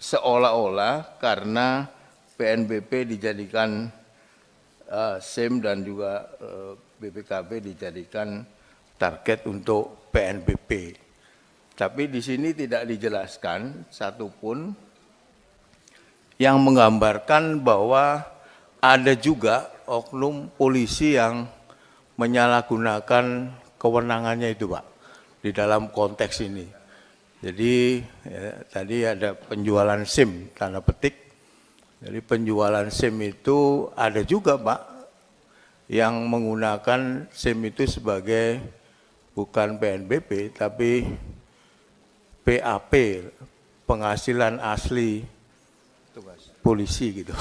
seolah-olah karena PNBP dijadikan SIM dan juga BPKB dijadikan target untuk PNBP. Tapi di sini tidak dijelaskan satupun yang menggambarkan bahwa ada juga oknum polisi yang menyalahgunakan kewenangannya itu, Pak, di dalam konteks ini. Jadi tadi ada penjualan SIM, tanda petik. Jadi penjualan SIM itu ada juga, Pak, yang menggunakan SIM itu sebagai bukan PNBP tapi PAP, penghasilan asli polisi gitu.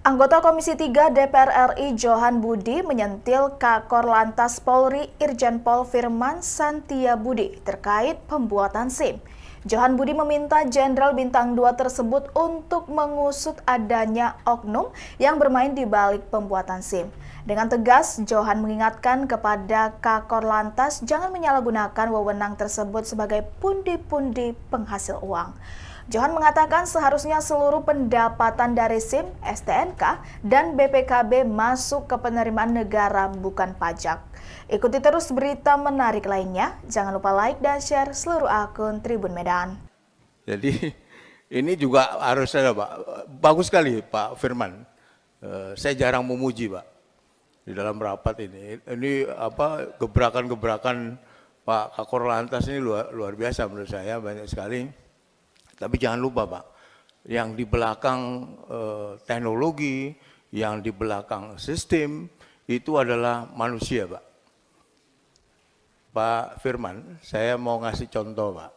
Anggota Komisi 3 DPR RI Johan Budi menyentil Kakor Lantas Polri Irjen Pol Firman Santia Budi terkait pembuatan SIM. Johan Budi meminta Jenderal Bintang 2 tersebut untuk mengusut adanya oknum yang bermain di balik pembuatan SIM. Dengan tegas, Johan mengingatkan kepada Kakor Lantas jangan menyalahgunakan wewenang tersebut sebagai pundi-pundi penghasil uang. Johan mengatakan seharusnya seluruh pendapatan dari SIM, STNK, dan BPKB masuk ke penerimaan negara bukan pajak. Ikuti terus berita menarik lainnya. Jangan lupa like dan share seluruh akun Tribun Medan. Jadi ini juga harus ada, Pak. Bagus sekali Pak Firman. Saya jarang memuji, Pak, di dalam rapat ini. Ini apa gebrakan-gebrakan Pak Kakor Lantas ini luar biasa menurut saya, banyak sekali. Tapi jangan lupa, Pak, yang di belakang teknologi, yang di belakang sistem itu adalah manusia, Pak. Pak Firman, saya mau ngasih contoh, Pak.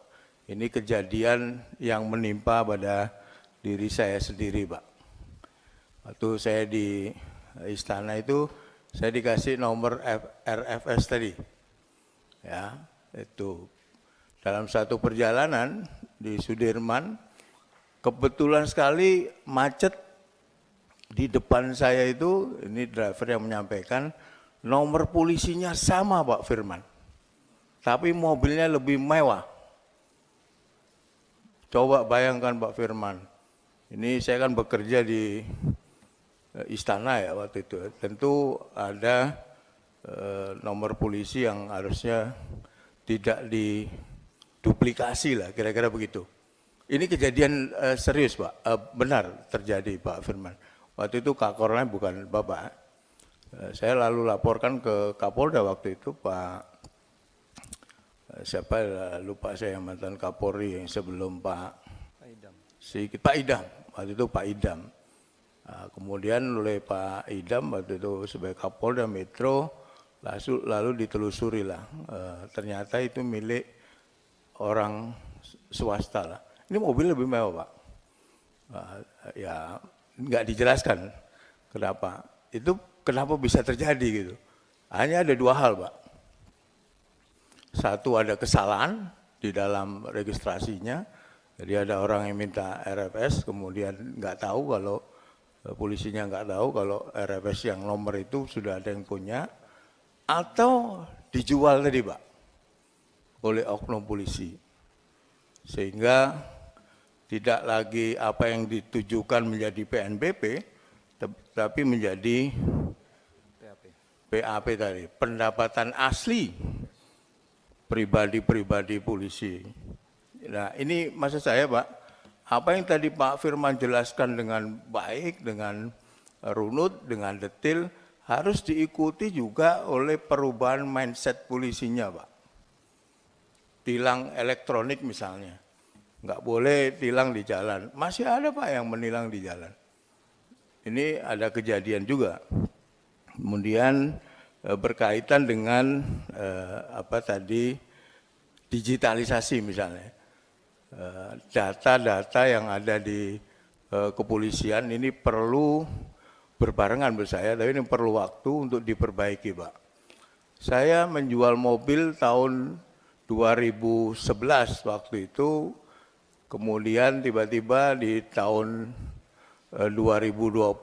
Ini kejadian yang menimpa pada diri saya sendiri, Pak. Waktu saya di istana itu, saya dikasih nomor RFS tadi. Ya, itu. Dalam satu perjalanan di Sudirman, kebetulan sekali macet di depan saya itu, ini driver yang menyampaikan, nomor polisinya sama, Pak Firman. Tapi mobilnya lebih mewah. Coba bayangkan Pak Firman, ini saya kan bekerja di istana ya waktu itu. Tentu ada nomor polisi yang harusnya tidak diduplikasi lah, kira-kira begitu. Ini kejadian serius, Pak, benar terjadi Pak Firman. Waktu itu Kakornya bukan Bapak. Saya lalu laporkan ke Kapolda waktu itu, Pak siapa lupa saya, mantan Kapolri yang sebelum Pak Idam, waktu itu Pak Idam. Kemudian oleh Pak Idam waktu itu sebagai Kapolda Metro, lalu ditelusuri lah, ternyata itu milik orang swasta lah. Ini mobil lebih mewah, Pak. Ya nggak dijelaskan kenapa. Itu kenapa bisa terjadi gitu. Hanya ada dua hal, Pak. Satu, ada kesalahan di dalam registrasinya, jadi ada orang yang minta RFS, kemudian nggak tahu kalau polisinya nggak tahu kalau RFS yang nomor itu sudah ada yang punya, atau dijual tadi, Pak, oleh oknum polisi, sehingga tidak lagi apa yang ditujukan menjadi PNBP, tapi menjadi PAP tadi, pendapatan asli pribadi-pribadi polisi. Nah ini maksud saya, Pak, apa yang tadi Pak Firman jelaskan dengan baik, dengan runut, dengan detail, harus diikuti juga oleh perubahan mindset polisinya, Pak. Tilang elektronik misalnya, nggak boleh tilang di jalan. Masih ada, Pak, yang menilang di jalan. Ini ada kejadian juga. Kemudian berkaitan dengan apa tadi, digitalisasi misalnya, data-data yang ada di kepolisian ini perlu berbarengan menurut saya, tapi ini perlu waktu untuk diperbaiki, Pak. Saya menjual mobil tahun 2011 waktu itu, kemudian tiba-tiba di tahun 2020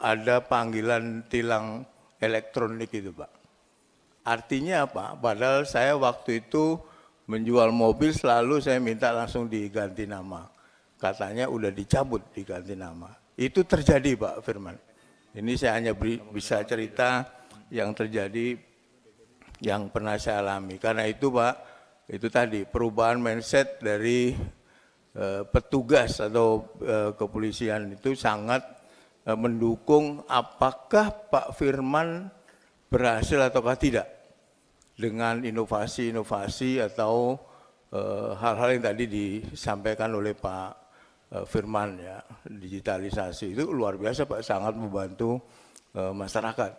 ada panggilan tilang elektronik itu, Pak. Artinya apa? Padahal saya waktu itu menjual mobil selalu saya minta langsung diganti nama. katanya udah dicabut, diganti nama. Itu terjadi Pak Firman. Ini saya hanya bisa cerita yang terjadi yang pernah saya alami. Karena itu Pak, itu tadi perubahan mindset dari petugas atau kepolisian itu sangat mendukung apakah Pak Firman berhasil ataukah tidak dengan inovasi-inovasi atau hal-hal yang tadi disampaikan oleh Pak Firman ya, digitalisasi itu luar biasa Pak, sangat membantu masyarakat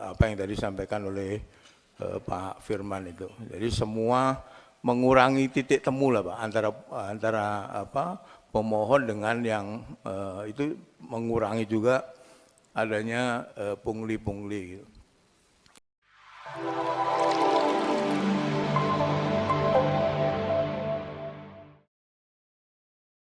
apa yang tadi disampaikan oleh Pak Firman itu. Jadi semua mengurangi titik temu lah Pak antara apa pemohon dengan yang itu mengurangi juga adanya pungli-pungli gitu.